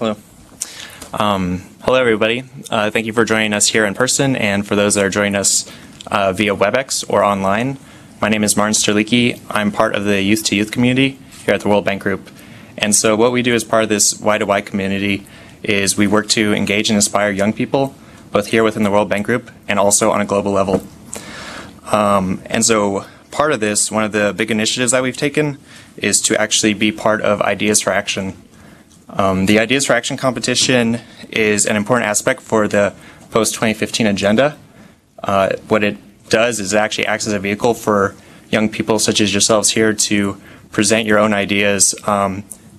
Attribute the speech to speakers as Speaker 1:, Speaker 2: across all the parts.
Speaker 1: Hello. Hello, everybody. Thank you for joining us here in person, and for those that are joining us via WebEx or online. My name is Martin Sterlicki. I'm part of the Youth to Youth community here at the World Bank Group. And so what we do as part of this Y2Y community is we work to engage and inspire young people, both here within the World Bank Group and also on a global level. And so part of this, one of the big initiatives that we've taken is to actually be part of Ideas for Action. The Ideas for Action competition is an important aspect for the post-2015 agenda. What it does is it actually acts as a vehicle for young people such as yourselves here to present your own ideas,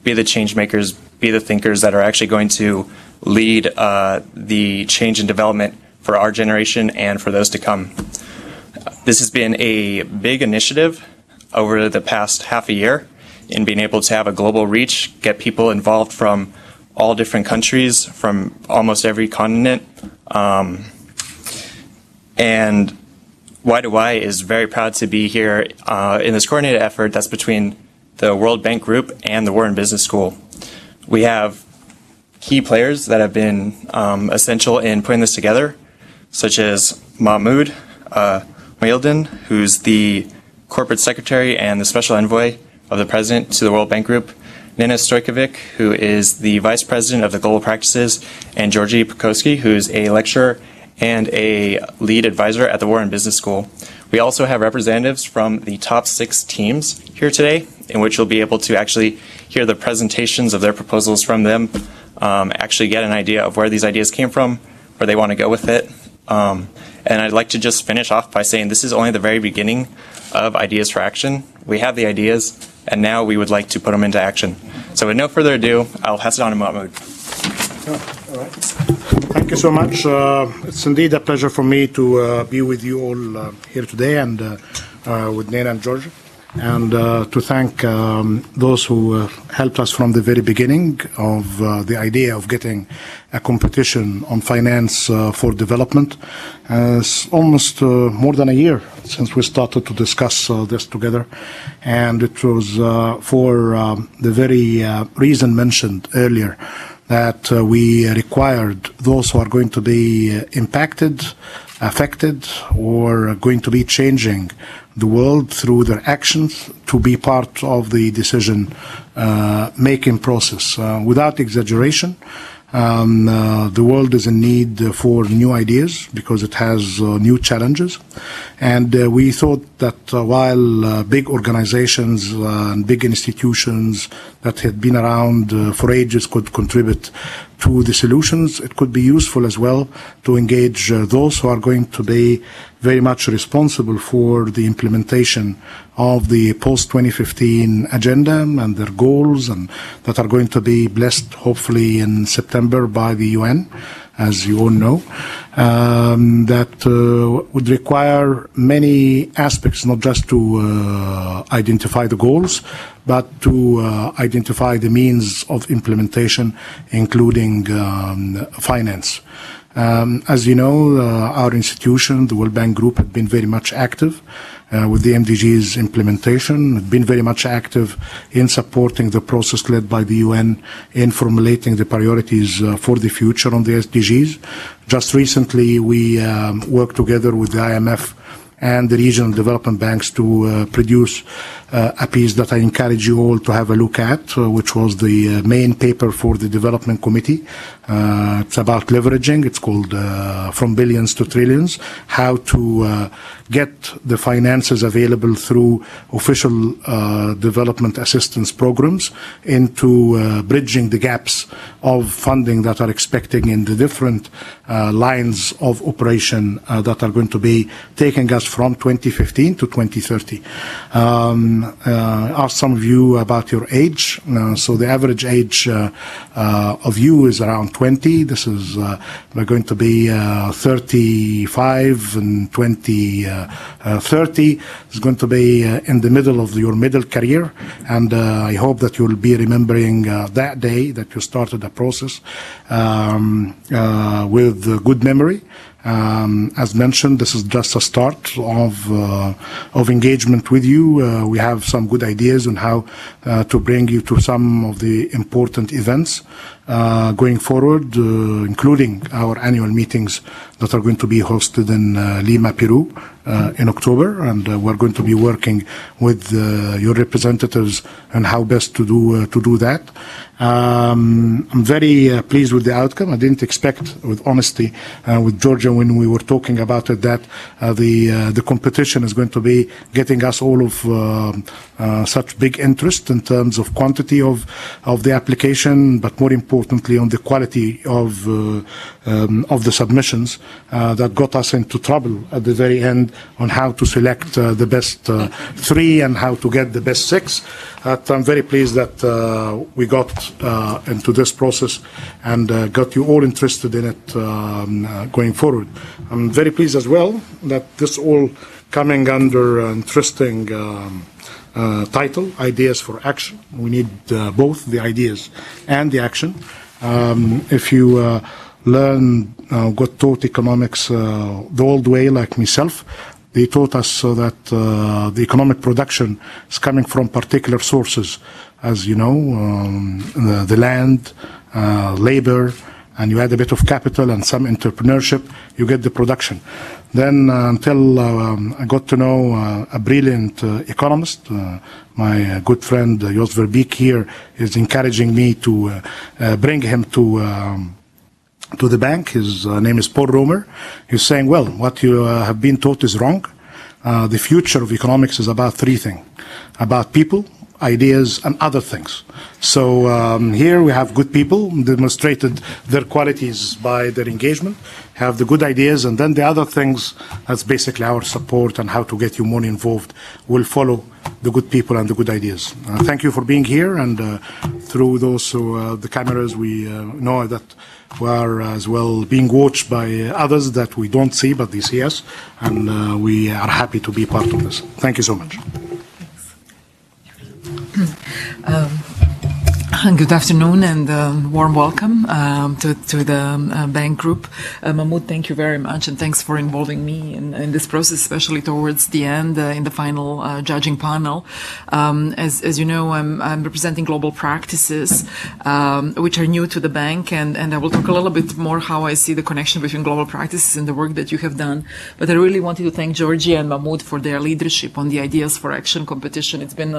Speaker 1: be the change makers, be the thinkers that are actually going to lead the change and development for our generation and for those to come. This has been a big initiative over the past half a year in being able to have a global reach, get people involved from all different countries, from almost every continent. And Y2Y is very proud to be here in this coordinated effort that's between the World Bank Group and the Wharton Business School. We have key players that have been essential in putting this together, such as Mahmoud Mailden, who's the Corporate Secretary and the Special Envoy of the President to the World Bank Group, Nina Stojkovic, who is the Vice President of the Global Practices, and Georgie Pekowski, who's a lecturer and a lead advisor at the Wharton Business School. We also have representatives from the top 6 teams here today, in which you'll be able to actually hear the presentations of their proposals from them, actually get an idea of where these ideas came from, where they want to go with it. And I'd like to just finish off by saying this is only the very beginning of Ideas for Action. We have the ideas, and now we would like to put them into action. So with no further ado, I'll pass it on to Mahmoud.
Speaker 2: All right. Thank you so much. It's indeed a pleasure for me to be with you all here today and with Nina and George, and to thank those who helped us from the very beginning of the idea of getting a competition on finance for development. It's almost more than a year since we started to discuss this together, and it was for the very reason mentioned earlier, that we required those who are going to be impacted, affected, or going to be changing the world through their actions to be part of the decision-making process. Without exaggeration, the world is in need for new ideas because it has new challenges. And we thought that while big organizations and big institutions that had been around for ages could contribute to the solutions, it could be useful as well to engage those who are going to be very much responsible for the implementation of the post-2015 agenda and their goals, and that are going to be blessed hopefully in September by the UN, as you all know, that would require many aspects, not just to identify the goals, but to identify the means of implementation, including finance. As you know, our institution, the World Bank Group, had been very much active with the MDGs implementation, had been very much active in supporting the process led by the UN in formulating the priorities for the future on the SDGs. Just recently, we worked together with the IMF and the regional development banks to produce a piece that I encourage you all to have a look at, which was the main paper for the Development Committee. It's about leveraging. It's called From Billions to Trillions, how to get the finances available through official development assistance programs into bridging the gaps of funding that are expecting in the different lines of operation that are going to be taking us from 2015 to 2030. Ask some of you about your age. So the average age of you is around 20. This is we're going to be 35 and 30. It's going to be in the middle of your middle career, and I hope that you'll be remembering that day that you started the process with good memory, As mentioned, this is just a start of engagement with you. We have some good ideas on how to bring you to some of the important events going forward, including our annual meetings that are going to be hosted in Lima, Peru in October, and we're going to be working with your representatives on how best to do that. I'm very pleased with the outcome. I didn't expect, with honesty, with Georgia when we were talking about it, that the competition is going to be getting us all of such big interest in terms of quantity of the application, but more importantly on the quality of the submissions that got us into trouble at the very end on how to select the best 3 and how to get the best 6. I'm very pleased that we got into this process and got you all interested in it going forward. I'm very pleased as well that this all coming under an interesting title, Ideas for Action. We need both the ideas and the action. If you got taught economics the old way, like myself, they taught us that the economic production is coming from particular sources, as you know, the land, labor, and you add a bit of capital and some entrepreneurship, you get the production. Then until I got to know a brilliant economist, my good friend Jos Verbeek here is encouraging me to bring him to the bank. His name is Paul Romer. He's saying, well, what you have been taught is wrong. The future of economics is about 3 things: about people, ideas, and other things. So here we have good people, demonstrated their qualities by their engagement, have the good ideas, and then the other things, that's basically our support and how to get you more involved, will follow the good people and the good ideas. Thank you for being here, and through those the cameras, we know that we are as well being watched by others that we don't see, but they see us, and we are happy to be part of this. Thank you so much.
Speaker 3: Good afternoon and warm welcome to the bank group. Mahmoud, thank you very much, and thanks for involving me in this process, especially towards the end in the final judging panel. As you know, I'm representing global practices which are new to the bank, and I will talk a little bit more how I see the connection between global practices and the work that you have done. But I really wanted to thank Georgia and Mahmoud for their leadership on the Ideas for Action competition. It's been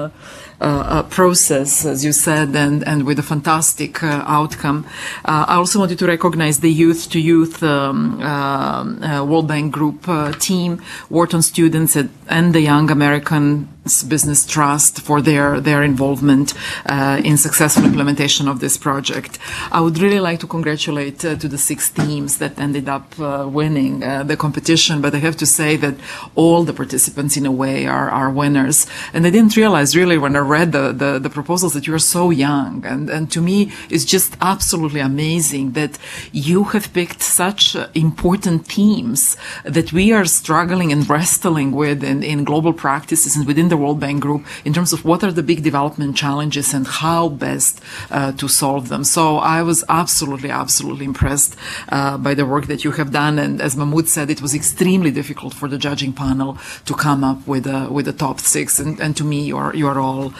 Speaker 3: a process, as you said, and with a fantastic outcome. I also wanted to recognize the Youth to Youth World Bank Group team, Wharton students and the Young American Business Trust for their involvement in successful implementation of this project. I would really like to congratulate to the 6 teams that ended up winning the competition, but I have to say that all the participants in a way are winners. And I didn't realize really when I read the proposals that you are so young, and to me it's just absolutely amazing that you have picked such important themes that we are struggling and wrestling with in global practices and within the World Bank Group in terms of what are the big development challenges and how best to solve them. So I was absolutely impressed by the work that you have done. And as Mahmoud said, it was extremely difficult for the judging panel to come up with a top 6. And to me, you are all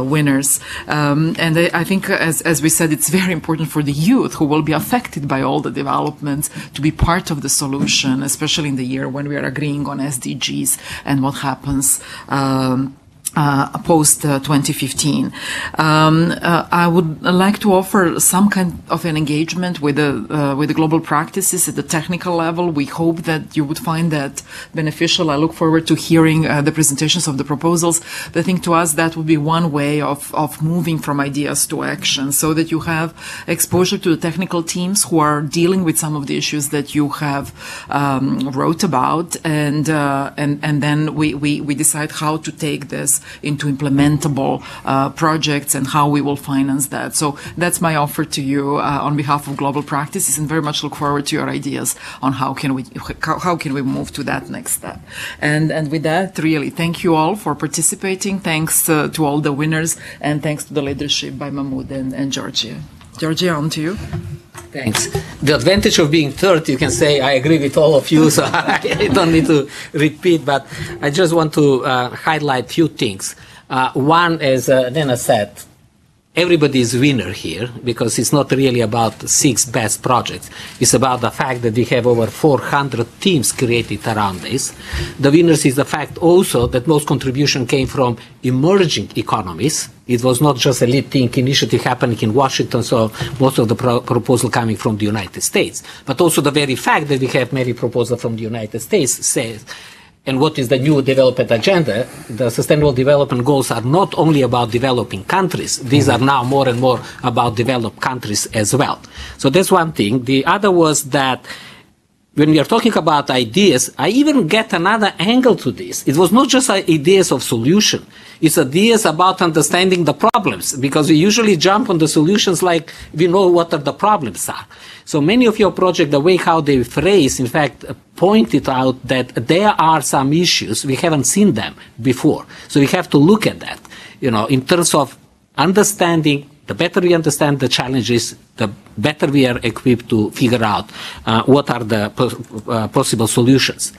Speaker 3: winners. And I think, as we said, it's very important for the youth who will be affected by all the developments to be part of the solution, especially in the year when we are agreeing on SDGs and what happens post 2015. I would like to offer some kind of an engagement with the global practices at the technical level. We hope that you would find that beneficial. I look forward to hearing the presentations of the proposals. I think to us that would be one way of moving from ideas to action, so that you have exposure to the technical teams who are dealing with some of the issues that you have wrote about, and then we decide how to take this into implementable projects and how we will finance that. So that's my offer to you on behalf of global practices, and very much look forward to your ideas on how can we move to that next step. And with that, really thank you all for participating. Thanks to all the winners, and thanks to the leadership by Mahmoud and Georgia. Georgia, on to you.
Speaker 4: Thanks. The advantage of being third, you can say, I agree with all of you, so I don't need to repeat, but I just want to highlight a few things. One, as Nena said, everybody is winner here because it's not really about 6 best projects. It's about the fact that we have over 400 teams created around this. The winners is the fact also that most contribution came from emerging economies. It was not just a lead think initiative happening in Washington, so most of the proposal coming from the United States. But also the very fact that we have many proposals from the United States says, and what is the new development agenda? The Sustainable Development Goals are not only about developing countries. These are now more and more about developed countries as well. So that's one thing. The other was that when we are talking about ideas, I even get another angle to this. It was not just ideas of solution. It's ideas about understanding the problems, because we usually jump on the solutions like we know what are the problems are. So many of your projects, the way how they phrase, in fact, pointed out that there are some issues, we haven't seen them before. So we have to look at that, in terms of understanding. The better we understand the challenges, the better we are equipped to figure out what are the possible solutions.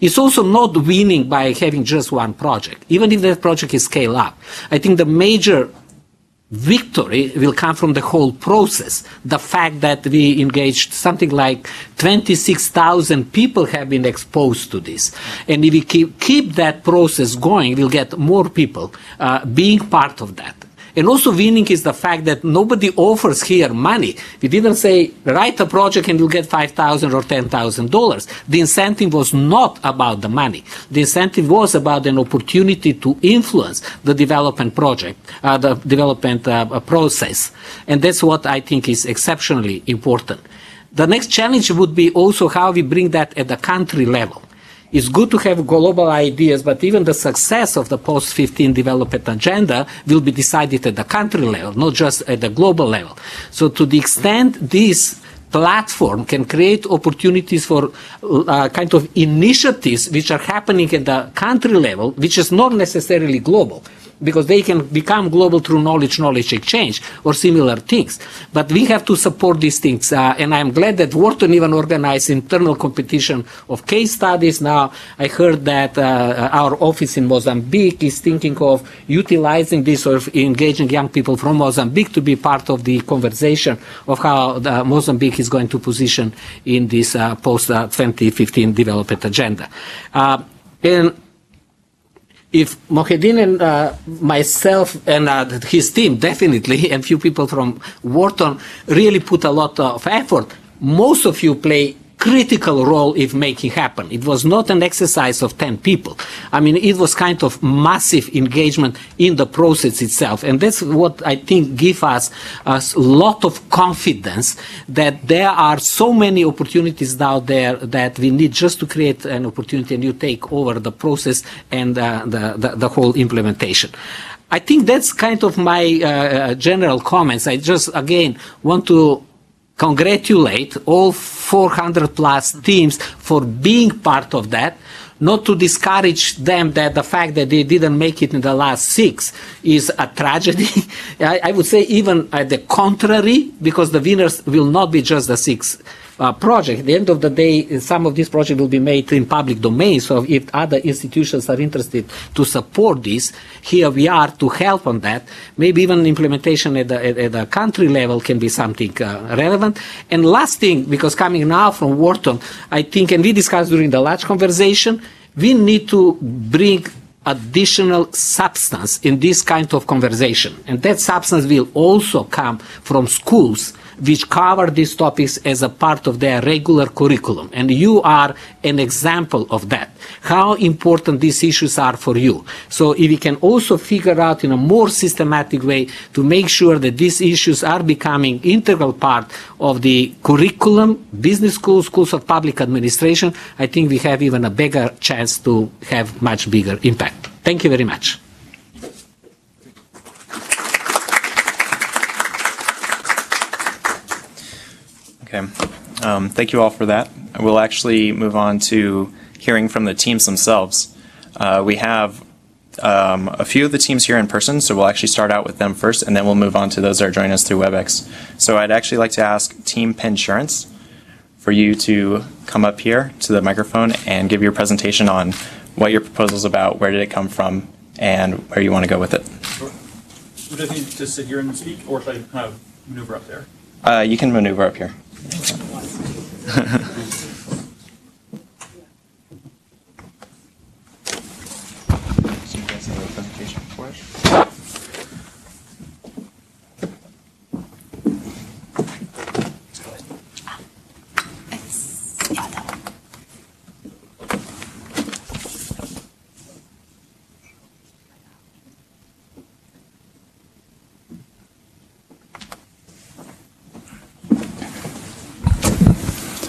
Speaker 4: It's also not winning by having just one project, even if that project is scaled up. I think the major victory will come from the whole process. The fact that we engaged something like 26,000 people have been exposed to this. And if we keep that process going, we'll get more people being part of that. And also winning is the fact that nobody offers here money. We didn't say, write a project and you'll get $5,000 or $10,000. The incentive was not about the money. The incentive was about an opportunity to influence the development project, the development process. And that's what I think is exceptionally important. The next challenge would be also how we bring that at the country level. It's good to have global ideas, but even the success of the post-15 development agenda will be decided at the country level, not just at the global level. So to the extent this platform can create opportunities for kind of initiatives which are happening at the country level, which is not necessarily global, because they can become global through knowledge exchange or similar things. But we have to support these things. And I'm glad that Wharton even organized internal competition of case studies. Now, I heard that our office in Mozambique is thinking of utilizing this or engaging young people from Mozambique to be part of the conversation of how Mozambique is going to position in this post-2015 development agenda. And if Mohedin and myself and his team, definitely, and few people from Wharton really put a lot of effort, most of you play critical role in making happen. It was not an exercise of 10 people. I mean, it was kind of massive engagement in the process itself. And that's what I think gives us a lot of confidence that there are so many opportunities out there that we need just to create an opportunity and you take over the process and the whole implementation. I think that's kind of my general comments. I just, again, want to congratulate all 400 plus teams for being part of that, not to discourage them that the fact that they didn't make it in the last 6 is a tragedy. I would say even at the contrary, because the winners will not be just the 6 projects. At the end of the day, some of these projects will be made in public domain, so if other institutions are interested to support this, here we are to help on that. Maybe even implementation at the country level can be something relevant. And last thing, because coming now from Wharton, I think, and we discussed during the large conversation, we need to bring additional substance in this kind of conversation. And that substance will also come from schools which cover these topics as a part of their regular curriculum. And you are an example of that, how important these issues are for you. So if we can also figure out in a more systematic way to make sure that these issues are becoming integral part of the curriculum, business schools, schools of public administration, I think we have even a bigger chance to have much bigger impact. Thank you very much.
Speaker 1: Okay. Thank you all for that. We'll actually move on to hearing from the teams themselves. We have a few of the teams here in person, so we'll actually start out with them first, and then we'll move on to those that are joining us through WebEx. So I'd actually like to ask Team Pensurance for you to come up here to the microphone and give your presentation on what your proposal is about, where did it come from, and where you want to go with it.
Speaker 5: Sure. Would I need to sit here and speak, or should I kind of maneuver up there?
Speaker 1: You can maneuver up here.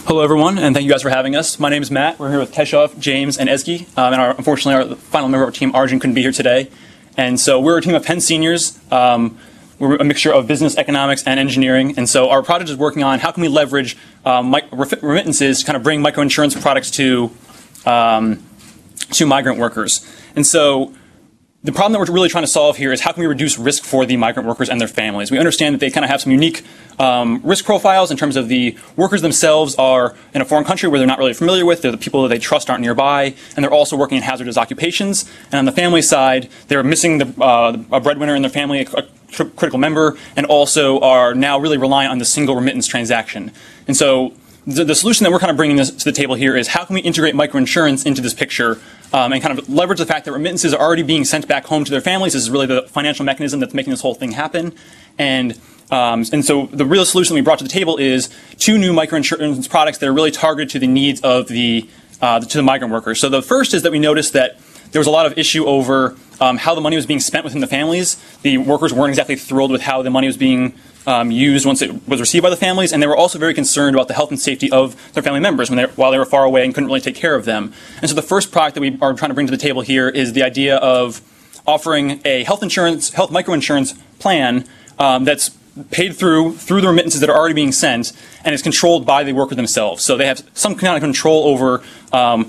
Speaker 5: Hello, everyone, and thank you guys for having us. My name is Matt. We're here with Keshav, James, and Ezgi. And unfortunately, our final member of our team, Arjun, couldn't be here today. And so we're a team of Penn seniors. We're a mixture of business, economics, and engineering. And so our project is working on how can we leverage remittances to kind of bring microinsurance products to migrant workers. And so the problem that we're really trying to solve here is how can we reduce risk for the migrant workers and their families. We understand that they kind of have some unique risk profiles in terms of the workers themselves are in a foreign country where they're not really familiar with, they're the people that they trust aren't nearby, and they're also working in hazardous occupations. And on the family side, they're missing a breadwinner in their family, a critical member, and also are now really relying on the single remittance transaction. And so the solution that we're kind of bringing this to the table here is how can we integrate microinsurance into this picture and kind of leverage the fact that remittances are already being sent back home to their families. This is really the financial mechanism that's making this whole thing happen. And so the real solution we brought to the table is 2 new microinsurance products that are really targeted to the needs of the migrant workers. So the first is that we noticed that there was a lot of issue over how the money was being spent within the families. The workers weren't exactly thrilled with how the money was being used once it was received by the families, and they were also very concerned about the health and safety of their family members while they were far away and couldn't really take care of them. And so the first product that we are trying to bring to the table here is the idea of offering a health microinsurance plan that's paid through the remittances that are already being sent, and is controlled by the worker themselves. So they have some kind of control over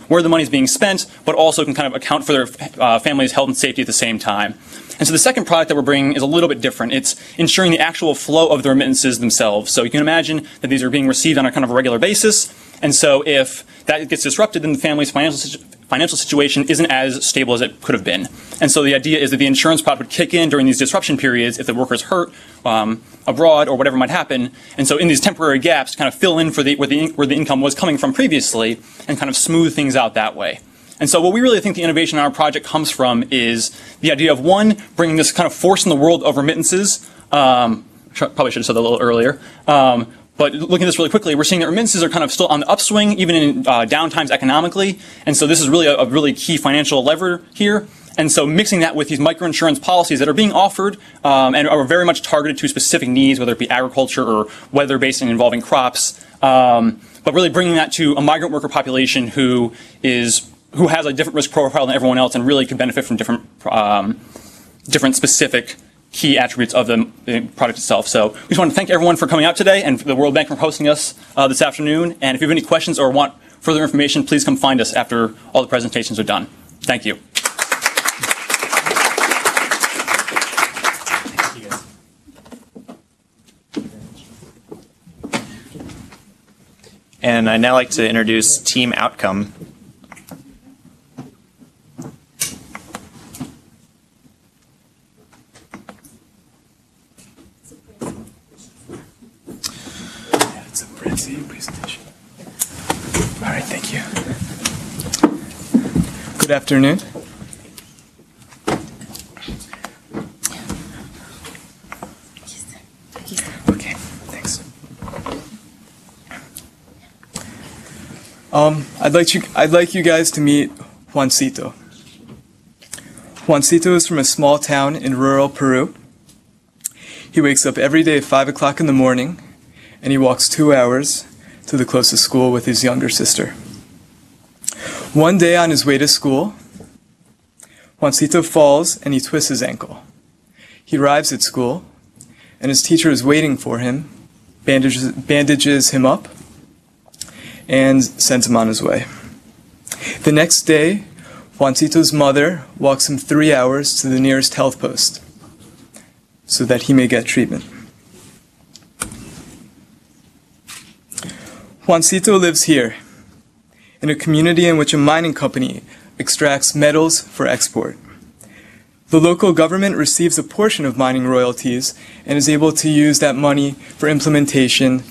Speaker 5: where the money is being spent, but also can kind of account for their family's health and safety at the same time. And so the second product that we're bringing is a little bit different. It's ensuring the actual flow of the remittances themselves. So you can imagine that these are being received on a kind of a regular basis. And so if that gets disrupted, then the family's financial situation isn't as stable as it could have been. And so the idea is that the insurance product would kick in during these disruption periods if the worker's hurt abroad or whatever might happen. And so in these temporary gaps, kind of fill in for where the income was coming from previously and kind of smooth things out that way. And so what we really think the innovation in our project comes from is the idea of, one, bringing this kind of force in the world of remittances. Probably should have said that a little earlier. But looking at this really quickly, we're seeing that remittances are kind of still on the upswing, even in downtimes economically. And so this is really a really key financial lever here. And so mixing that with these microinsurance policies that are being offered and are very much targeted to specific needs, whether it be agriculture or weather-based and involving crops, but really bringing that to a migrant worker population who has a different risk profile than everyone else and really could benefit from different specific key attributes of the product itself. So we just want to thank everyone for coming out today and for the World Bank for hosting us this afternoon. And if you have any questions or want further information, please come find us after all the presentations are done. Thank you.
Speaker 1: And I'd now like to introduce Team Outcome.
Speaker 6: It's a presentation. All right, thank you. Good afternoon. Okay, thanks. I'd like you guys to meet Juancito. Juancito is from a small town in rural Peru. He wakes up every day at 5 o'clock in the morning, and he walks 2 hours to the closest school with his younger sister. One day on his way to school, Juancito falls and he twists his ankle. He arrives at school, and his teacher is waiting for him, bandages him up, and sends him on his way. The next day, Juancito's mother walks him 3 hours to the nearest health post so that he may get treatment. Juancito lives here, in a community in which a mining company extracts metals for export. The local government receives a portion of mining royalties and is able to use that money for implementation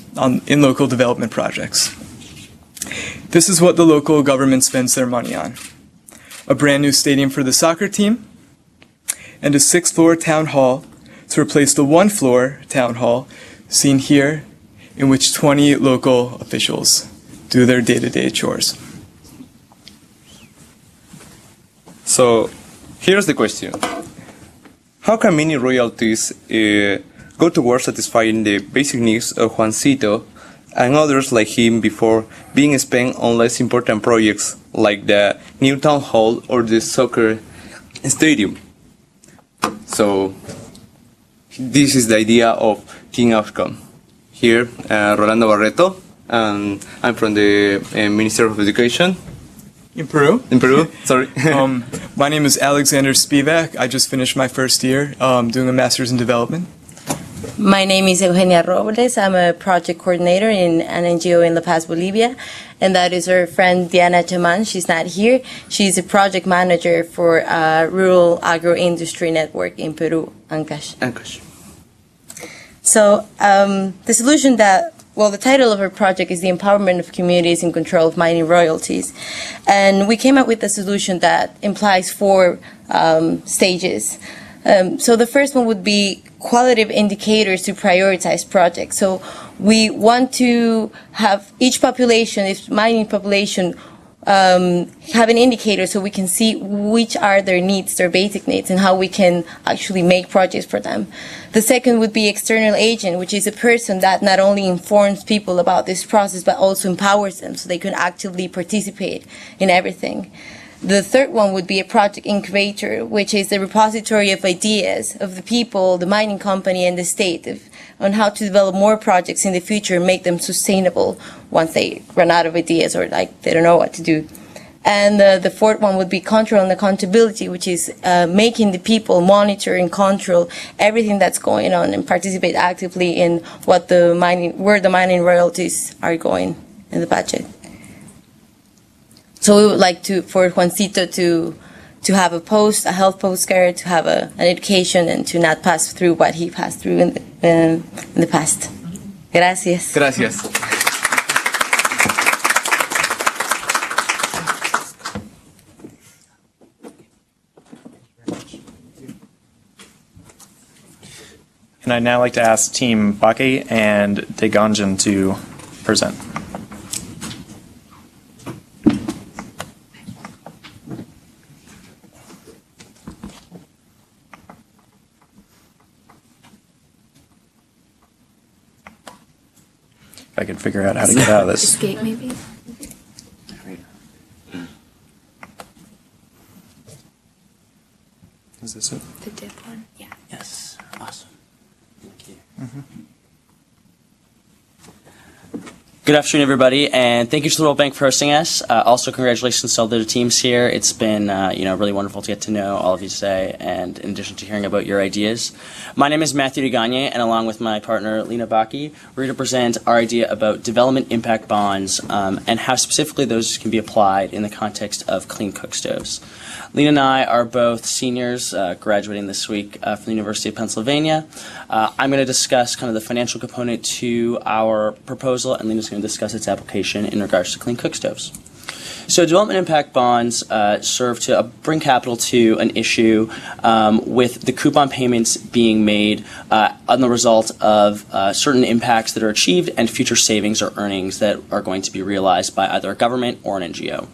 Speaker 6: in local development projects. This is what the local government spends their money on: a brand new stadium for the soccer team, and a 6th-floor town hall to replace the 1-floor town hall seen here, in which 20 local officials do their day-to-day chores.
Speaker 7: So, here's the question. How can mini royalties go towards satisfying the basic needs of Juancito and others like him before being spent on less important projects like the new town hall or the soccer stadium? So, this is the idea of team outcome. Here, Rolando Barreto, and I'm from the Ministry of Education.
Speaker 6: In Peru?
Speaker 7: In Peru, sorry.
Speaker 6: My name is Alexander Spivak. I just finished my first year doing a master's in development.
Speaker 8: My name is Eugenia Robles. I'm a project coordinator in an NGO in La Paz, Bolivia. And that is our friend Diana Chaman. She's not here. She's a project manager for Rural Agro-Industry Network in Peru, Ancash.
Speaker 7: Ancash.
Speaker 8: So the solution the title of our project is the empowerment of communities in control of mining royalties. And we came up with a solution that implies 4 stages. So the first one would be qualitative indicators to prioritize projects. So we want to have each population, each mining population, have an indicator so we can see which are their needs, their basic needs, and how we can actually make projects for them. The second would be external agent, which is a person that not only informs people about this process, but also empowers them so they can actively participate in everything. The third one would be a project incubator, which is the repository of ideas of the people, the mining company, and the state on how to develop more projects in the future and make them sustainable once they run out of ideas or they don't know what to do. And the fourth one would be control and accountability, which is making the people monitor and control everything that's going on and participate actively in where the mining royalties are going in the budget. So we would like for Juancito to have a health postcard, to have an education, and to not pass through what he passed through in the past. Gracias.
Speaker 7: Gracias.
Speaker 1: And I'd now like to ask Team Bake and Deganjan to present. If I could figure out how to get out of this.
Speaker 9: Escape, maybe?
Speaker 1: Is this it?
Speaker 9: The dip one? Yeah.
Speaker 10: Yes, awesome. Thank you. Good afternoon, everybody, and thank you to the World Bank for hosting us. Also, congratulations to all the teams here. It's been, really wonderful to get to know all of you today, and in addition to hearing about your ideas. My name is Matthew DeGagne, and along with my partner, Lena Baki, we're going to present our idea about development impact bonds and how specifically those can be applied in the context of clean cook stoves. Lena and I are both seniors graduating this week from the University of Pennsylvania. I'm going to discuss kind of the financial component to our proposal, and Lena's going to discuss its application in regards to clean cook stoves. So development impact bonds serve to bring capital to an issue with the coupon payments being made on the result of certain impacts that are achieved and future savings or earnings that are going to be realized by either a government or an NGO.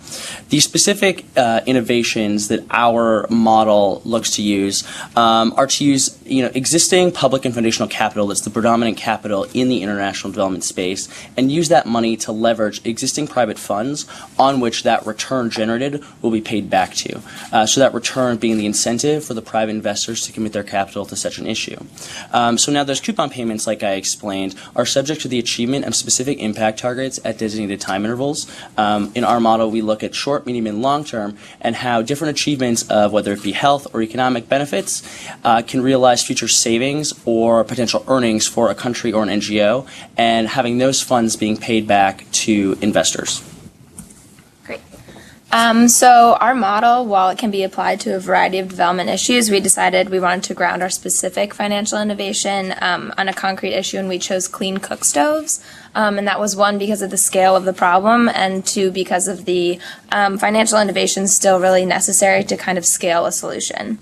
Speaker 10: The specific innovations that our model looks to use are to use existing public and foundational capital that's the predominant capital in the international development space and use that money to leverage existing private funds on which which that return generated will be paid back to. So that return being the incentive for the private investors to commit their capital to such an issue. So now those coupon payments, like I explained, are subject to the achievement of specific impact targets at designated time intervals. In our model, we look at short, medium, and long term and how different achievements of whether it be health or economic benefits can realize future savings or potential earnings for a country or an NGO, and having those funds being paid back to investors.
Speaker 9: Great. So our model, while it can be applied to a variety of development issues, we decided we wanted to ground our specific financial innovation on a concrete issue, and we chose clean cook stoves. And that was one, because of the scale of the problem, and two, because of the financial innovation still really necessary to kind of scale a solution.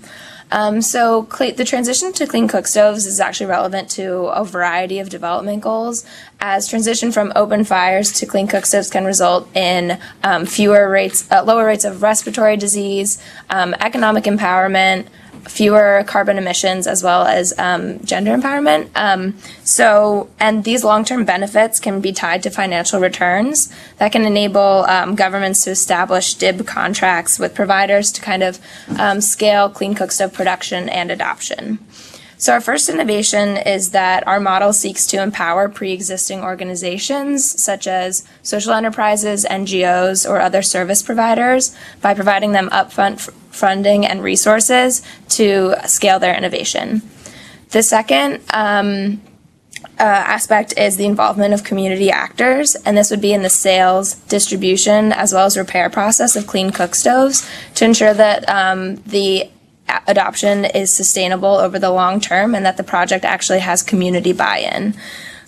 Speaker 9: So the transition to clean cook stoves is actually relevant to a variety of development goals, as transition from open fires to clean cook stoves can result in lower rates of respiratory disease, economic empowerment, fewer carbon emissions, as well as gender empowerment. And these long-term benefits can be tied to financial returns that can enable governments to establish DIB contracts with providers to kind of scale clean cook stove production and adoption. So our first innovation is that our model seeks to empower pre-existing organizations such as social enterprises, NGOs, or other service providers by providing them upfront funding and resources to scale their innovation. The second aspect is the involvement of community actors, and this would be in the sales, distribution, as well as repair process of clean cook stoves to ensure that the adoption is sustainable over the long term and that the project actually has community buy-in.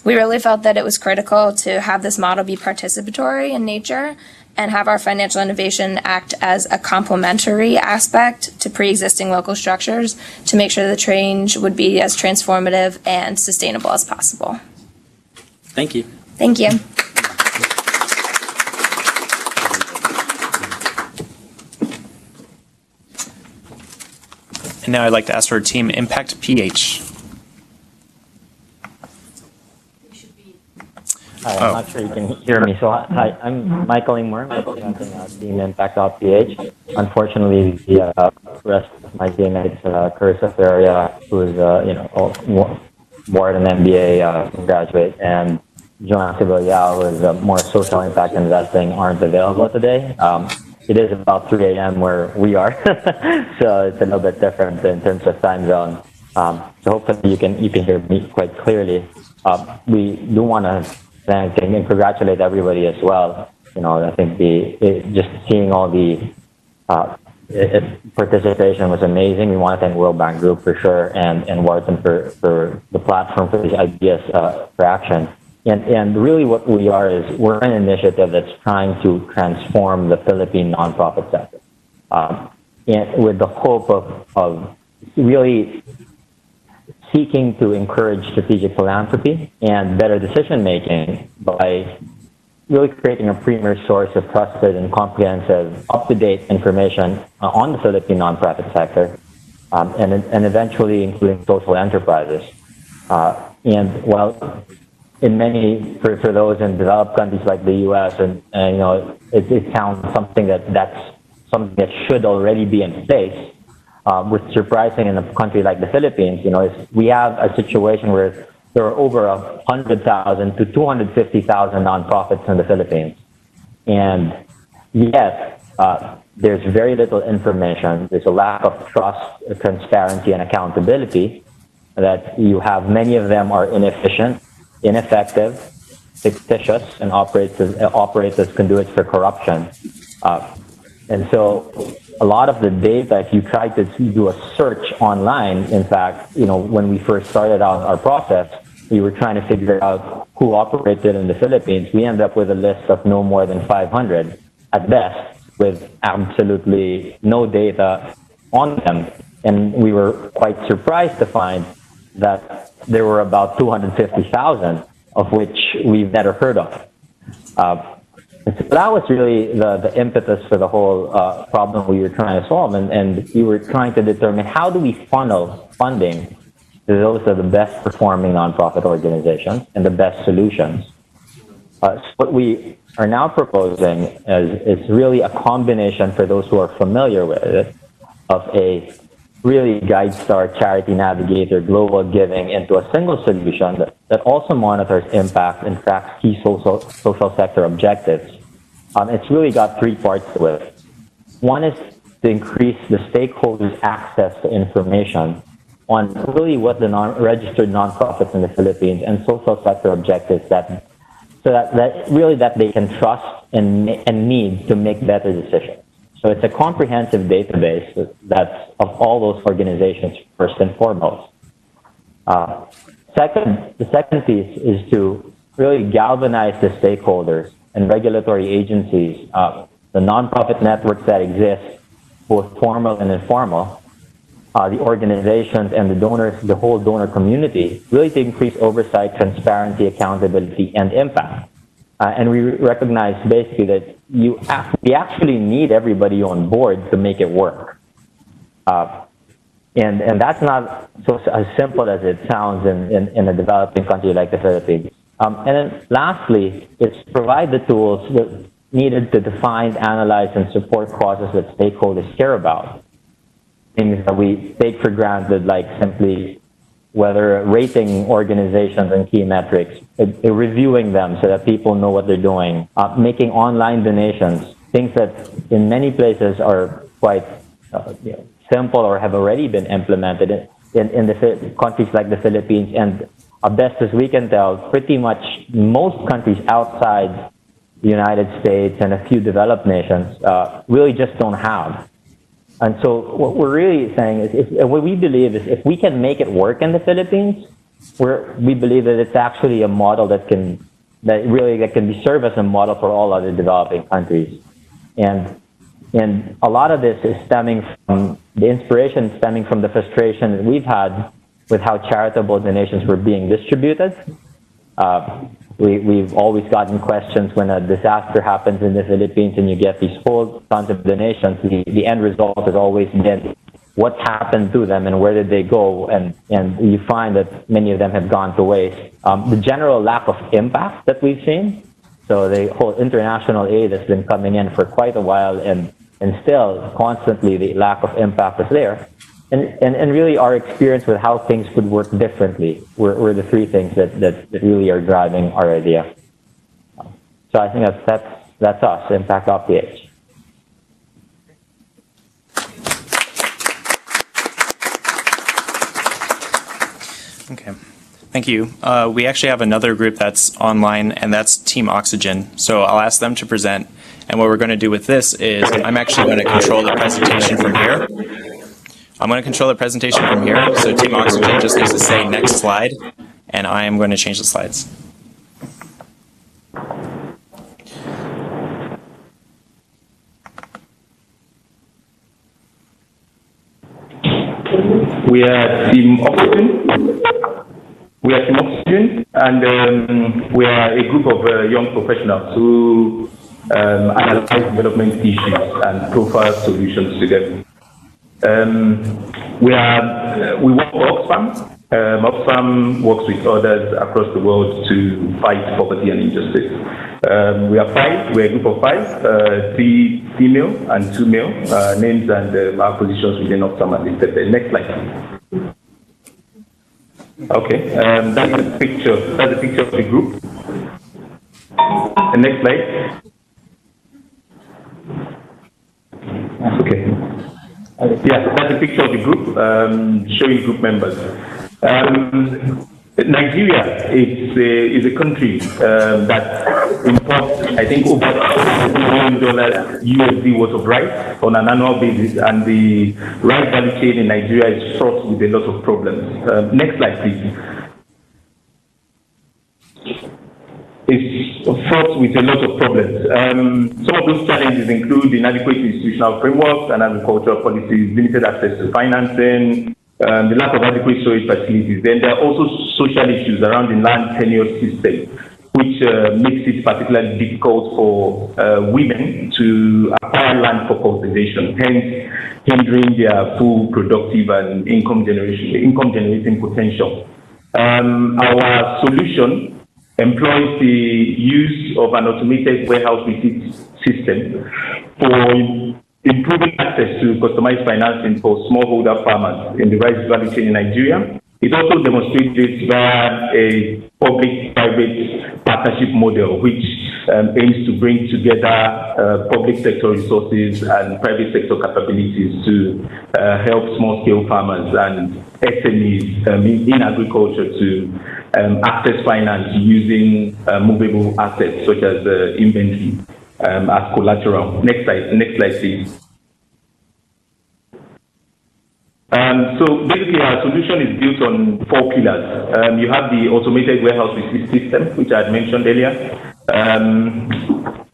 Speaker 9: We really felt that it was critical to have this model be participatory in nature and have our financial innovation act as a complementary aspect to pre-existing local structures to make sure the change would be as transformative and sustainable as possible.
Speaker 10: Thank you.
Speaker 9: Thank you.
Speaker 1: And now I'd like to ask for Team Impact PH.
Speaker 11: Hi, I'm not sure you can hear me. So hi, I'm Michael Ingmore, representing Team Impact.ph. Unfortunately, the rest of my teammates, Carissa Feria, who is Wharton MBA graduate, and Joanne Sibiliao, who is more social impact investing, aren't available today. It is about 3 a.m. where we are, so it's a little bit different in terms of time zone. So hopefully you can hear me quite clearly. We do want to thank and congratulate everybody as well. I think just seeing all the participation was amazing. We want to thank World Bank Group for sure, and Wharton for the platform for these ideas for action. And really what we are is we're an initiative that's trying to transform the Philippine nonprofit sector, and with the hope of really seeking to encourage strategic philanthropy and better decision-making by really creating a premier source of trusted and comprehensive, up-to-date information on the Philippine nonprofit sector, and eventually including social enterprises. And while in many, for those in developed countries like the U.S., it sounds something that's something that should already be in place. What's surprising in a country like the Philippines, is we have a situation where there are over 100,000 to 250,000 nonprofits in the Philippines, and yet there's very little information. There's a lack of trust, transparency, and accountability. That you have many of them are inefficient, ineffective, fictitious, and operate as conduits for corruption. And so a lot of the data, if you try to do a search online, in fact, when we first started out our process, we were trying to figure out who operated in the Philippines. We ended up with a list of no more than 500 at best, with absolutely no data on them. And we were quite surprised to find that there were about 250,000 of which we've never heard of. And so that was really the impetus for the whole problem we were trying to solve. And we were trying to determine how do we funnel funding to those are the best performing nonprofit organizations and the best solutions. So what we are now proposing is really a combination, for those who are familiar with it, of a really GuideStar Charity Navigator global giving into a single solution that also monitors impact and tracks key social sector objectives. It's really got three parts to it. One is to increase the stakeholders' access to information on really what the registered nonprofits in the Philippines and social sector objectives that they can trust and need to make better decisions. So it's a comprehensive database that's of all those organizations first and foremost. The second piece is to really galvanize the stakeholders and regulatory agencies, the nonprofit networks that exist, both formal and informal, the organizations and the donors, the whole donor community, really to increase oversight, transparency, accountability, and impact. And we recognize basically that we actually need everybody on board to make it work. And that's not so as simple as it sounds in a developing country like the Philippines. And then lastly, it's provide the tools needed to define, analyze, and support causes that stakeholders care about. Things that we take for granted, like simply whether rating organizations and key metrics, reviewing them so that people know what they're doing, making online donations, things that in many places are quite simple or have already been implemented in the countries like the Philippines. And best as we can tell, pretty much most countries outside the United States and a few developed nations really just don't have. And so what we're really saying is, what we believe is, if we can make it work in the Philippines, we believe that it's actually a model that can be served as a model for all other developing countries. And a lot of this is stemming from the inspiration, stemming from the frustration that we've had with how charitable donations were being distributed. We've always gotten questions when a disaster happens in the Philippines and you get these whole tons of donations. The end result has always been what's happened to them and where did they go, and you find that many of them have gone to waste. The general lack of impact that we've seen, so the whole international aid that's been coming in for quite a while, and still constantly the lack of impact is there. And really our experience with how things could work differently were the three things that really are driving our idea. So I think that's us, Impact Off the Edge.
Speaker 1: Okay, thank you. We actually have another group that's online, and that's Team Oxygen. So I'll ask them to present. And what we're going to do with this is I'm actually going to control the presentation from here. I'm going to control the presentation from here, so Team Oxygen just needs to say next slide, and I am going to change the slides.
Speaker 12: We are Team Oxygen. And we are a group of young professionals who analyze development issues and profile solutions together. We work for Oxfam. Oxfam works with others across the world to fight poverty and injustice. We are five. We're a group of five, 3 female and 2 male. Names and our positions within Oxfam are listed there. Next slide. Okay, that's the picture. That's the picture of the group. The next slide. Okay. Yeah, that's a picture of the group, showing group members. Nigeria is a country that imports, I think, over $1 billion USD worth of rice on an annual basis, and the rice value chain in Nigeria is fraught with a lot of problems. Next slide, please. It's fraught with a lot of problems. Some of those challenges include inadequate institutional frameworks and agricultural policies, limited access to financing, the lack of adequate storage facilities. Then there are also social issues around the land tenure system, which makes it particularly difficult for women to acquire land for cultivation, hence hindering their full productive and income generating potential. Our solution employs the use of an automated warehouse receipt system for improving access to customized financing for smallholder farmers in the rice value chain in Nigeria. It also demonstrates this via a public-private partnership model, which aims to bring together public sector resources and private sector capabilities to help small-scale farmers and SMEs in agriculture to access finance using movable assets such as inventory as collateral. Next slide, please. So basically, our solution is built on 4 pillars. You have the automated warehouse receipt system, which I had mentioned earlier.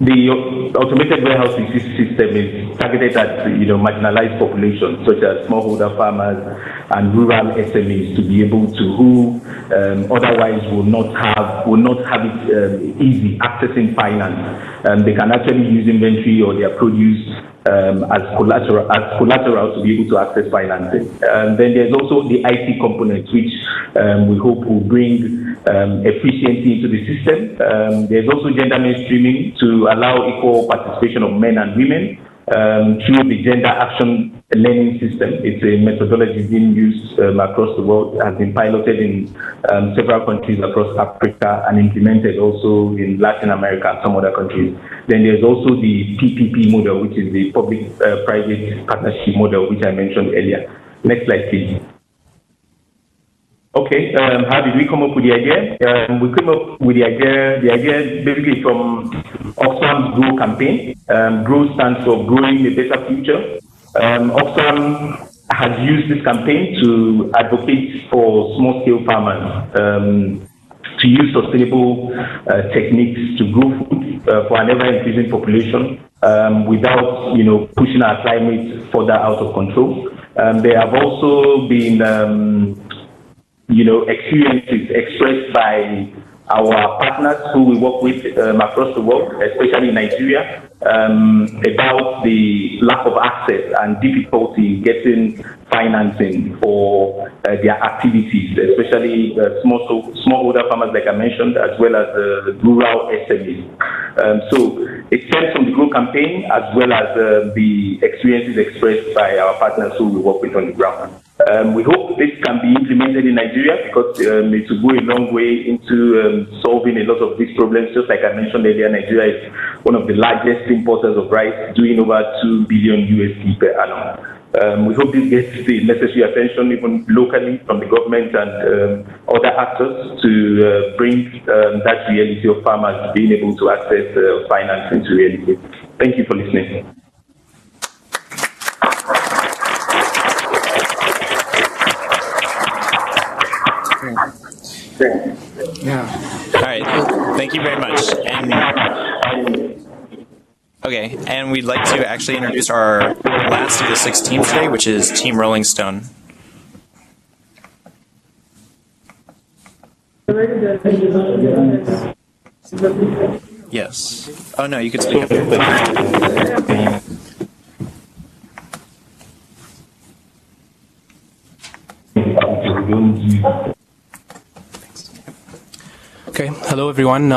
Speaker 12: The automated warehouse receipt system is targeted at marginalized populations such as smallholder farmers and rural SMEs to be able to who otherwise will not have it easy accessing finance. They can actually use inventory or their produce as collateral to be able to access financing. Then there's also the IT component, which we hope will bring efficiency into the system. There's also gender mainstreaming to allow equal participation of men and women through the gender action learning system. It's a methodology being used across the world, has been piloted in several countries across Africa and implemented also in Latin America and some other countries. Then there's also the PPP model, which is the public-private partnership model, which I mentioned earlier. Next slide, please. Okay, how did we come up with the idea? We came up with the idea basically from Oxfam's GROW campaign. GROW stands for Growing a Better Future. Oxfam has used this campaign to advocate for small-scale farmers to use sustainable techniques to grow food for an ever-increasing population without, pushing our climate further out of control. There have also been experiences expressed by our partners who we work with across the world, especially in Nigeria, about the lack of access and difficulty getting financing for their activities, especially smallholder farmers, like I mentioned, as well as rural SMEs. So it stems from the GROW campaign as well as the experiences expressed by our partners who we work with on the ground. We hope this can be implemented in Nigeria because it will go a long way into solving a lot of these problems. Just like I mentioned earlier, Nigeria is one of the largest importers of rice, doing over $2 billion USD per annum. We hope this gets the necessary attention, even locally, from the government and other actors to bring that reality of farmers being able to access finance into reality. Thank you for listening.
Speaker 1: Yeah. All right. Thank you very much. And we'd like to actually introduce our last of the 6 teams today, which is Team Rolling Stone. Yes. Oh no, you could speak up.
Speaker 13: Okay, hello everyone.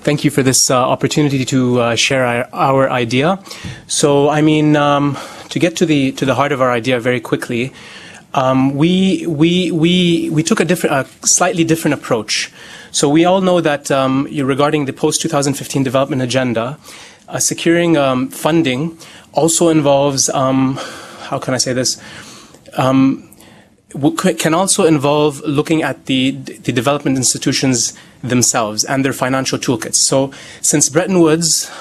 Speaker 13: Thank you for this opportunity to share our idea. So, I mean, to get to the heart of our idea very quickly, we took a slightly different approach. So we all know that regarding the post-2015 development agenda, securing funding also involves, how can I say this? Can also involve looking at the development institutions themselves and their financial toolkits. So since Bretton Woods,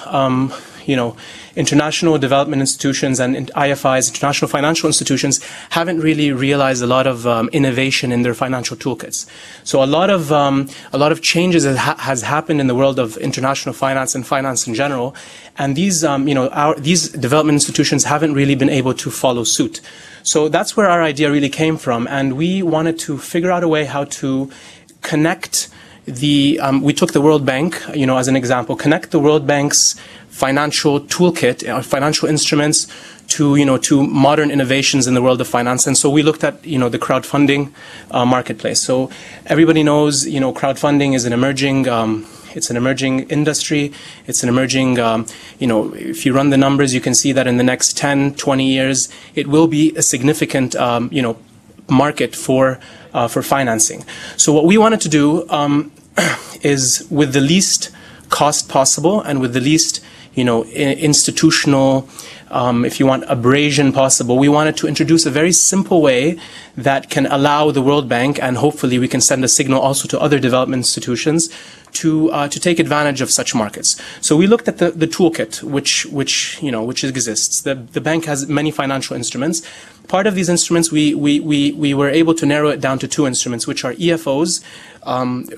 Speaker 13: international development institutions and IFIs, international financial institutions, haven't really realized a lot of innovation in their financial toolkits. So a lot of changes has happened in the world of international finance and finance in general, and these these development institutions haven't really been able to follow suit. So that's where our idea really came from, and we wanted to figure out a way how to connect we took the World Bank, as an example, connect the World Bank's financial toolkit, financial instruments to modern innovations in the world of finance. And so we looked at, the crowdfunding marketplace. So everybody knows, crowdfunding is an emerging it's an emerging industry. It's an emerging, if you run the numbers, you can see that in the next 10, 20 years, it will be a significant, market for financing. So what we wanted to do is, with the least cost possible and with the least, institutional, if you want, abrasion possible, we wanted to introduce a very simple way that can allow the World Bank, and hopefully we can send a signal also to other development institutions, to take advantage of such markets. So we looked at the toolkit, which exists. The bank has many financial instruments. Part of these instruments, we were able to narrow it down to two instruments, which are EFOs.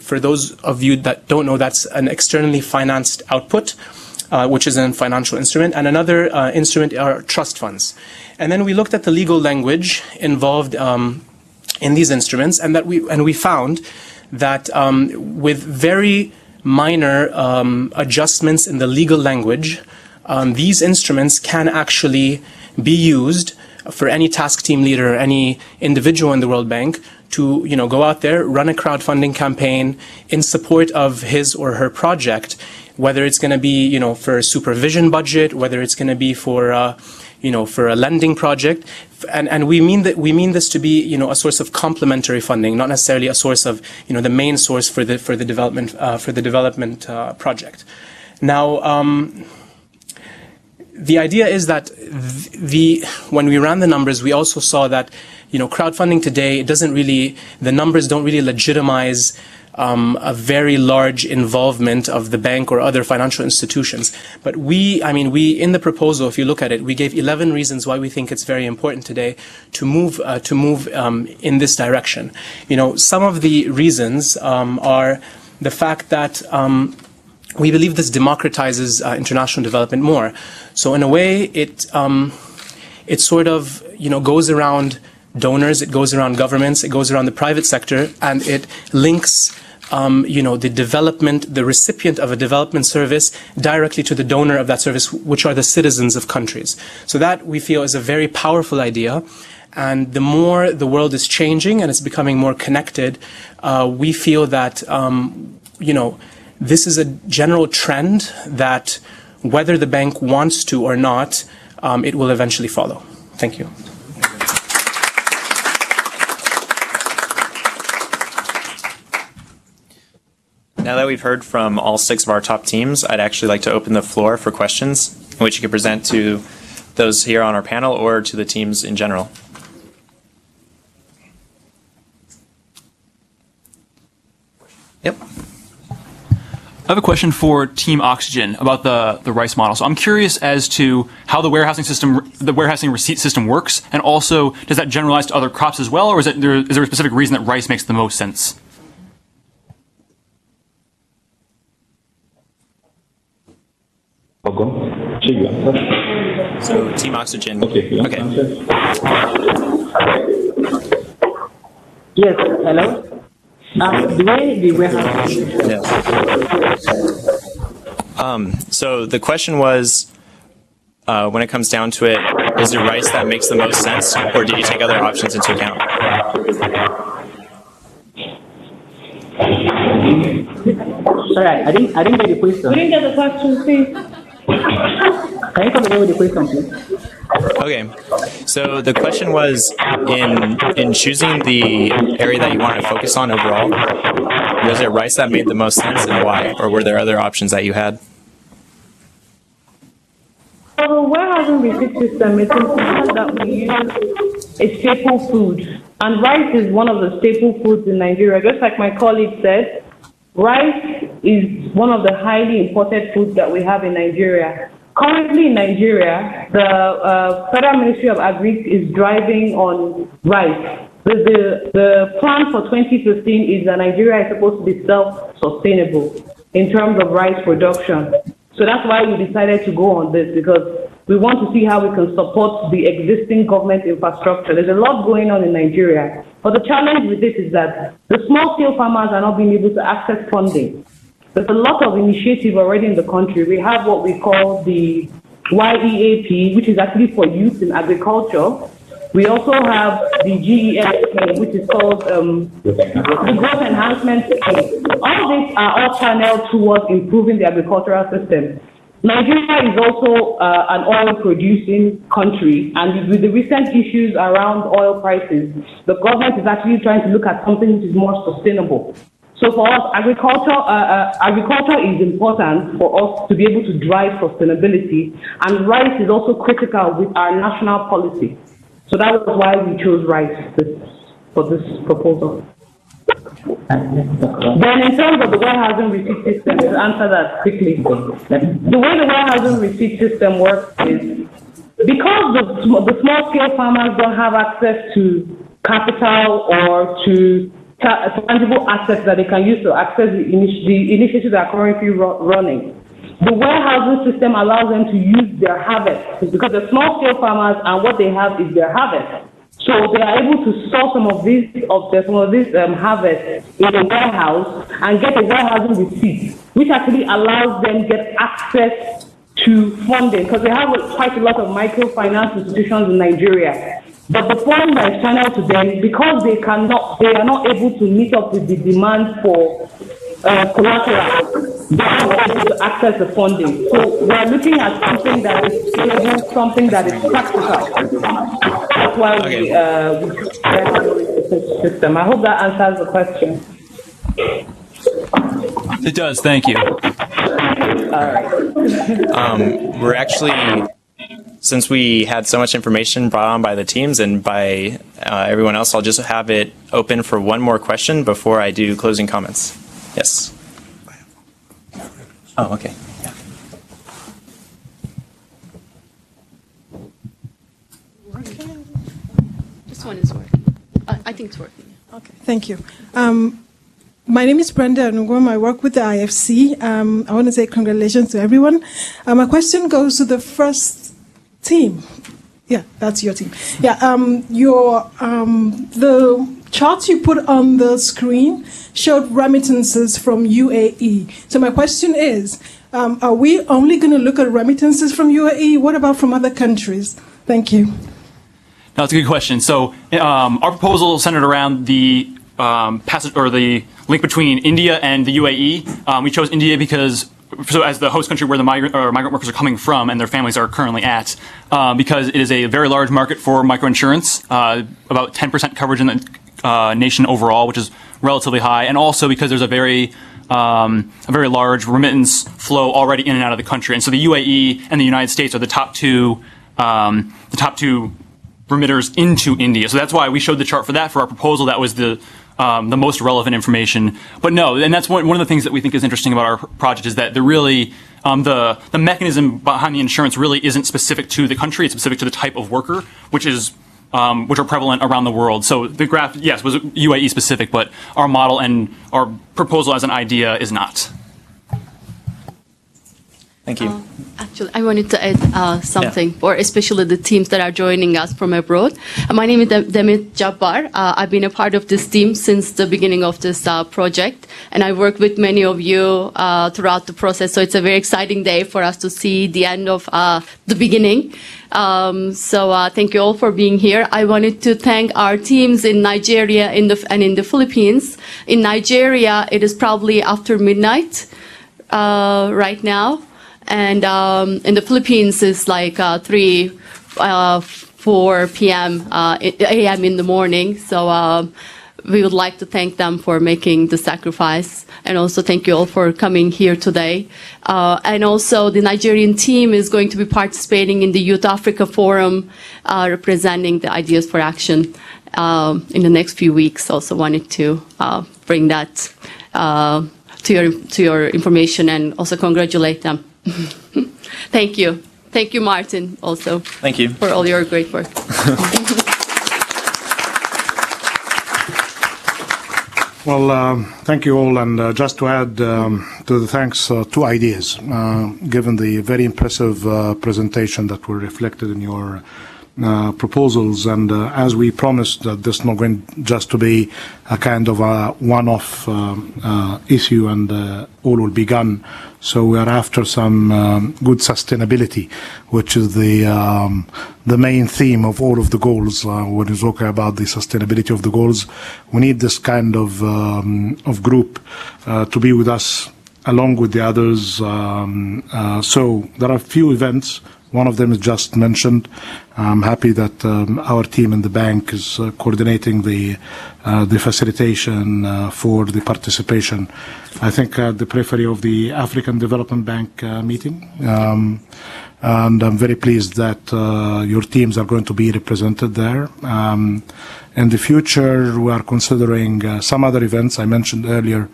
Speaker 13: For those of you that don't know, that's an externally financed output, which is a financial instrument, and another instrument are trust funds. And then we looked at the legal language involved in these instruments, and we found that with very minor adjustments in the legal language, these instruments can actually be used for any task team leader, any individual in the World Bank to go out there, run a crowdfunding campaign in support of his or her project, whether it's going to be for a supervision budget, whether it's going to be for for a lending project, and we mean this to be a source of complementary funding, not necessarily a source of the main source for the development project. Now, the idea is that when we ran the numbers, we also saw that crowdfunding today, the numbers don't really legitimize a very large involvement of the bank or other financial institutions. But we in the proposal, if you look at it, we gave 11 reasons why we think it's very important today to move in this direction. Some of the reasons are the fact that we believe this democratizes international development more. So in a way, it sort of goes around donors, it goes around governments, it goes around the private sector, and it links the recipient of a development service directly to the donor of that service, which are the citizens of countries. So that, we feel, is a very powerful idea. And the more the world is changing and it's becoming more connected, we feel that, this is a general trend that, whether the bank wants to or not, it will eventually follow. Thank you.
Speaker 1: Now that we've heard from all 6 of our top teams, I'd actually like to open the floor for questions, which you can present to those here on our panel or to the teams in general. Yep.
Speaker 5: I have a question for Team Oxygen about the rice model. So I'm curious as to how the warehousing receipt system works, and also, does that generalize to other crops as well, or is there a specific reason that rice makes the most sense?
Speaker 1: So Team Oxygen. Okay.
Speaker 14: Yes. Hello. The way the warehouse.
Speaker 1: So the question was, when it comes down to it, is it rice that makes the most sense, or did you take other options into account?
Speaker 14: Sorry, I didn't get the question.
Speaker 15: We didn't get the question, please.
Speaker 14: Can you come again with the question, please?
Speaker 1: Okay, so the question was, in choosing the area that you wanted to focus on overall, was it rice that made the most sense, and why? Or were there other options that you had?
Speaker 15: So warehousing receipt system is important that we use a staple food. And rice is one of the staple foods in Nigeria. Just like my colleague said, rice is one of the highly imported foods that we have in Nigeria. Currently in Nigeria, the Federal Ministry of Agri is driving on rice. The plan for 2015 is that Nigeria is supposed to be self-sustainable in terms of rice production. So that's why we decided to go on this, because we want to see how we can support the existing government infrastructure. There's a lot going on in Nigeria. But the challenge with this is that the small-scale farmers are not being able to access funding. There's a lot of initiative already in the country. We have what we call the YEAP, which is actually for youth in agriculture. We also have the GES, which is called the Growth Enhancement Scheme. All these are all channeled towards improving the agricultural system. Nigeria is also an oil-producing country, and with the recent issues around oil prices, the government is actually trying to look at something which is more sustainable. So for us, agriculture is important for us to be able to drive sustainability, and rice is also critical with our national policy. So that was why we chose rice for this proposal. Then in terms of the warehousing receipt system, to answer that quickly, the way the warehousing receipt system works is because the small-scale farmers don't have access to capital or to tangible assets that they can use to access the initiatives that are currently running. The warehousing system allows them to use their harvest because the small-scale farmers and what they have is their harvest. So they are able to store some of this harvest in a warehouse and get a warehousing receipt, which actually allows them get access to funding because they have quite a lot of microfinance institutions in Nigeria. But the funding that is channeled to them, because they are not able to meet up with the demand for collateral, they are not able to access the funding. So we are looking at something that is scalable, something that is practical. That's why we the system. I hope that answers the question.
Speaker 5: It does. Thank you.
Speaker 15: All right.
Speaker 1: We're actually, since we had so much information brought on by the teams and by everyone else, I'll just have it open for one more question before I do closing comments. Yes. Oh, okay. Yeah.
Speaker 16: This one is working. I think it's working.
Speaker 17: Okay, thank you. My name is Brenda Anugwam. I work with the IFC. I want to say congratulations to everyone. My question goes to the first team. Yeah, that's your team. Yeah, the charts you put on the screen showed remittances from UAE. So my question is, are we only going to look at remittances from UAE? What about from other countries? Thank you.
Speaker 5: No, that's a good question. So our proposal is centered around the passage or the link between India and the UAE. We chose India because, so as the host country where the migrant workers are coming from and their families are currently at, because it is a very large market for microinsurance, about 10% coverage in the nation overall, which is relatively high, and also because there's a very large remittance flow already in and out of the country. And so the UAE and the United States are the top two remitters into India. So that's why we showed the chart for that for our proposal. That was the most relevant information. But no, and that's one of the things that we think is interesting about our project is that the mechanism behind the insurance really isn't specific to the country. It's specific to the type of worker, which are prevalent around the world. So the graph, yes, was UAE specific, but our model and our proposal as an idea is not.
Speaker 1: Thank you.
Speaker 16: Actually, I wanted to add something, for especially the teams that are joining us from abroad. My name is Demit Jabbar. I've been a part of this team since the beginning of this project, and I worked with many of you throughout the process. So it's a very exciting day for us to see the end of the beginning. So thank you all for being here. I wanted to thank our teams in Nigeria and in the Philippines. In Nigeria, it is probably after midnight right now. And in the Philippines, it's like 4 p.m. a.m. in the morning. So we would like to thank them for making the sacrifice. And also thank you all for coming here today. And also the Nigerian team is going to be participating in the Youth Africa Forum, representing the Ideas for Action in the next few weeks. Also wanted to bring that to your information and also congratulate them. Thank you. Thank you, Martin, also.
Speaker 1: Thank you.
Speaker 16: For all your great work.
Speaker 2: Well, thank you all. And just to add to the thanks, two ideas, given the very impressive presentation that were reflected in your proposals, and as we promised, that this is not going just to be a kind of a one-off issue and all will be gone. So we are after some good sustainability, which is the main theme of all of the goals. When you talk about the sustainability of the goals, we need this kind of group to be with us along with the others. So there are a few events. One of them is just mentioned. I'm happy that our team in the bank is coordinating the facilitation for the participation. I think the periphery of the African Development Bank meeting. And I'm very pleased that your teams are going to be represented there. In the future, we are considering some other events. I mentioned earlier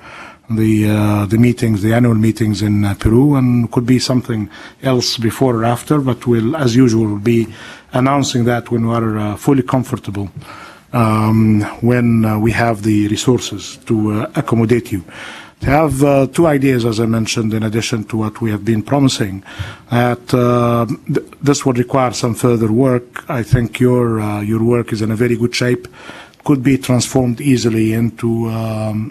Speaker 2: the meetings, the annual meetings in Peru, and could be something else before or after, but we'll, as usual, be announcing that when we are fully comfortable, when we have the resources to accommodate you. I have two ideas, as I mentioned, in addition to what we have been promising, that this would require some further work. I think your work is in a very good shape. Could be transformed easily into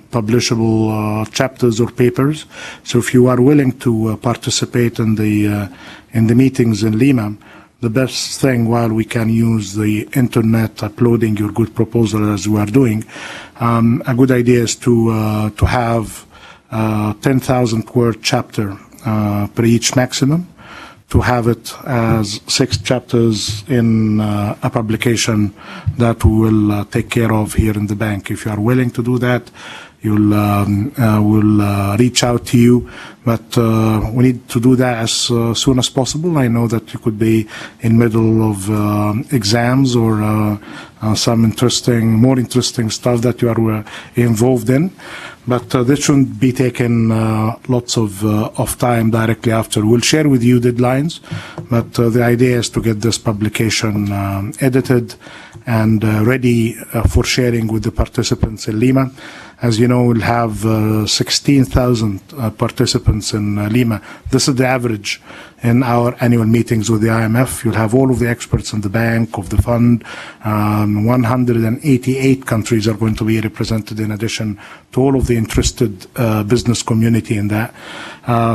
Speaker 2: publishable chapters or papers. So if you are willing to participate in the meetings in Lima, the best thing, while we can use the internet uploading your good proposal as we are doing, a good idea is to have 10,000 word chapter per each maximum, to have it as 6 chapters in a publication that we will take care of here in the bank. If you are willing to do that, we'll reach out to you, but we need to do that as soon as possible. I know that you could be in middle of exams or some more interesting stuff that you are involved in, but this shouldn't be taken lots of time directly after. We'll share with you deadlines, but the idea is to get this publication edited and ready for sharing with the participants in Lima. As you know, we'll have 16,000 participants in Lima. This is the average in our annual meetings with the IMF. You'll have all of the experts in the bank, of the fund. 188 countries are going to be represented in addition to all of the interested business community in that.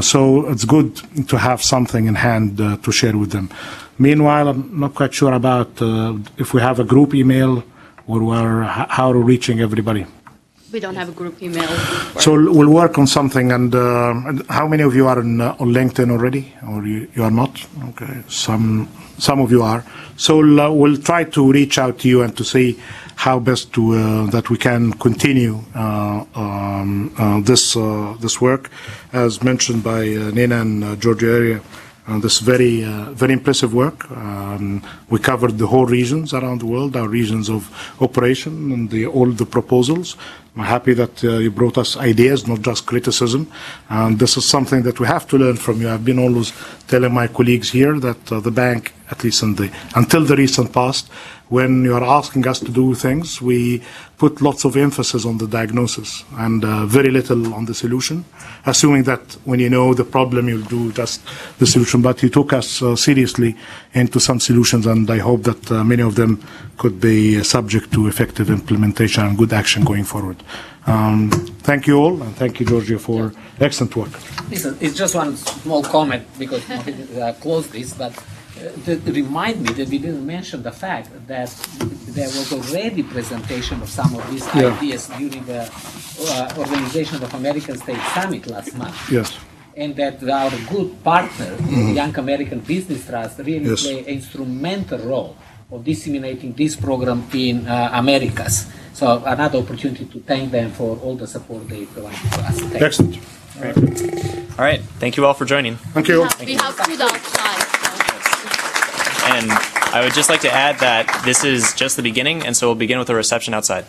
Speaker 2: So it's good to have something in hand to share with them. Meanwhile, I'm not quite sure about if we have a group email or how we're reaching everybody.
Speaker 16: We don't have a group email.
Speaker 2: So we'll work on something. And how many of you are on LinkedIn already, or you are not? Okay, some of you are. So we'll try to reach out to you and to see how best to that we can continue this work, as mentioned by Nina and Georgia area. This very impressive work. We covered the whole regions around the world, our regions of operation, and all the proposals. I'm happy that you brought us ideas, not just criticism. And this is something that we have to learn from you. I've been always telling my colleagues here that the bank, at least until the recent past, when you are asking us to do things, we put lots of emphasis on the diagnosis and very little on the solution, assuming that when you know the problem, you'll do just the solution. But you took us seriously into some solutions, and I hope that many of them could be subject to effective implementation and good action going forward. Thank you all, and thank you, Georgia, for excellent work.
Speaker 4: Listen, it's just one small comment, because I close this, but to remind me that we didn't mention the fact that there was already presentation of some of these ideas during the Organization of American States Summit last month.
Speaker 2: Yes.
Speaker 4: And that our good partner, the Young American Business Trust, really play an instrumental role of disseminating this program in Americas. So another opportunity to thank them for all the support they provided to us.
Speaker 2: Excellent.
Speaker 1: Great. All right. Thank you all for joining.
Speaker 2: Thank you.
Speaker 16: We have food outside.
Speaker 1: And I would just like to add that this is just the beginning, and so we'll begin with a reception outside.